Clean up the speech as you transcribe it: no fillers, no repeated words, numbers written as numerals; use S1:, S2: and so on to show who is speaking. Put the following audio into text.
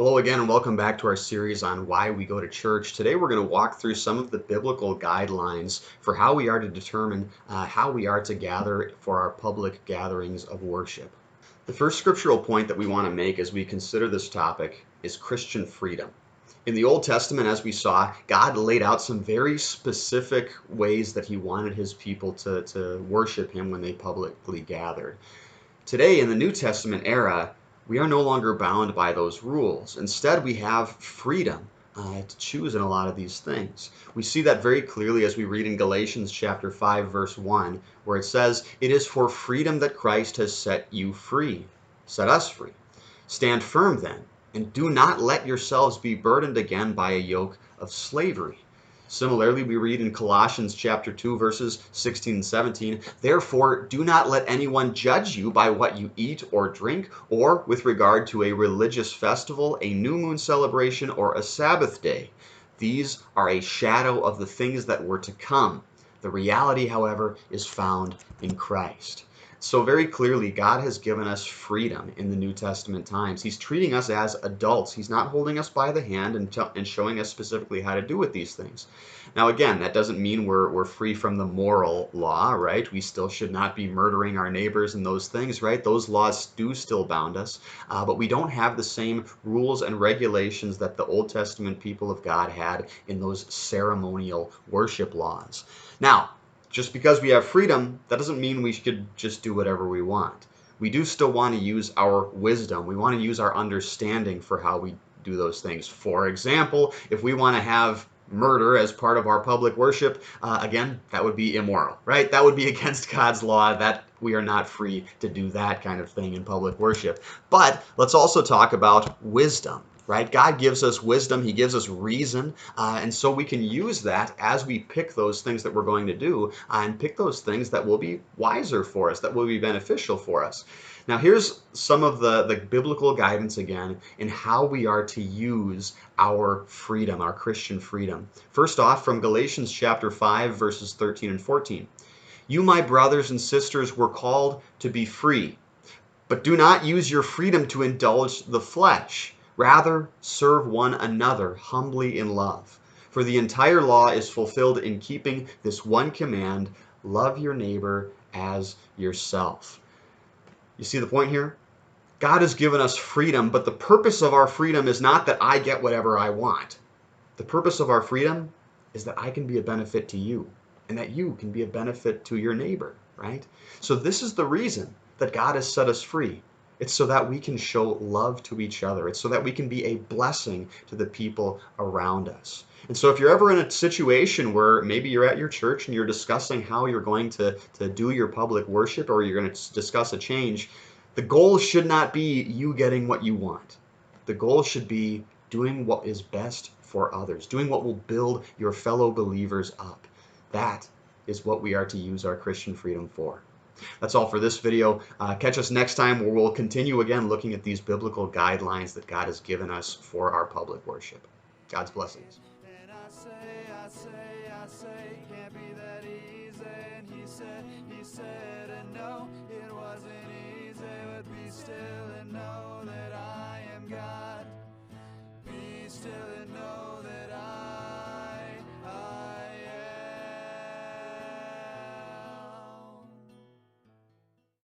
S1: Hello again, and welcome back to our series on why we go to church. Today we're going to walk through some of the biblical guidelines for how we are to determine how we are to gather for our public gatherings of worship. The first scriptural point that we want to make as we consider this topic is Christian freedom. In the Old Testament, as we saw, God laid out some very specific ways that he wanted his people to worship him when they publicly gathered. Today, in the New Testament era, we are no longer bound by those rules. Instead, we have freedom to choose in a lot of these things. We see that very clearly as we read in Galatians chapter 5, verse 1, where it says, "It is for freedom that Christ has set you free, set us free. Stand firm then, and do not let yourselves be burdened again by a yoke of slavery." Similarly, we read in Colossians chapter 2, verses 16 and 17, "Therefore, do not let anyone judge you by what you eat or drink, or with regard to a religious festival, a new moon celebration, or a Sabbath day. These are a shadow of the things that were to come. The reality, however, is found in Christ." So very clearly, God has given us freedom in the New Testament times. He's treating us as adults. He's not holding us by the hand and showing us specifically how to do with these things. Now, again, that doesn't mean we're free from the moral law, right? We still should not be murdering our neighbors and those things, right? Those laws do still bound us, but we don't have the same rules and regulations that the Old Testament people of God had in those ceremonial worship laws. Now, just because we have freedom, that doesn't mean we should just do whatever we want. We do still want to use our wisdom. We want to use our understanding for how we do those things. For example, if we want to have murder as part of our public worship, again, that would be immoral, right? That would be against God's law. That we are not free to do that kind of thing in public worship. But let's also talk about wisdom. Right? God gives us wisdom. He gives us reason. And so we can use that as we pick those things that we're going to do and pick those things that will be wiser for us, that will be beneficial for us. Now, here's some of the biblical guidance again in how we are to use our freedom, our Christian freedom. First off, from Galatians chapter 5, verses 13 and 14. "You, my brothers and sisters, were called to be free, but do not use your freedom to indulge the flesh. Rather, serve one another humbly in love. For the entire law is fulfilled in keeping this one command: love your neighbor as yourself." You see the point here? God has given us freedom, but the purpose of our freedom is not that I get whatever I want. The purpose of our freedom is that I can be a benefit to you and that you can be a benefit to your neighbor, right? So this is the reason that God has set us free. It's so that we can show love to each other. It's so that we can be a blessing to the people around us. And so if you're ever in a situation where maybe you're at your church and you're discussing how you're going to do your public worship, or you're going to discuss a change, the goal should not be you getting what you want. The goal should be doing what is best for others, doing what will build your fellow believers up. That is what we are to use our Christian freedom for. That's all for this video. Catch us next time, where we'll continue again looking at these biblical guidelines that God has given us for our public worship. God's blessings.
S2: And I say, can't be that easy. And he said, and no, it wasn't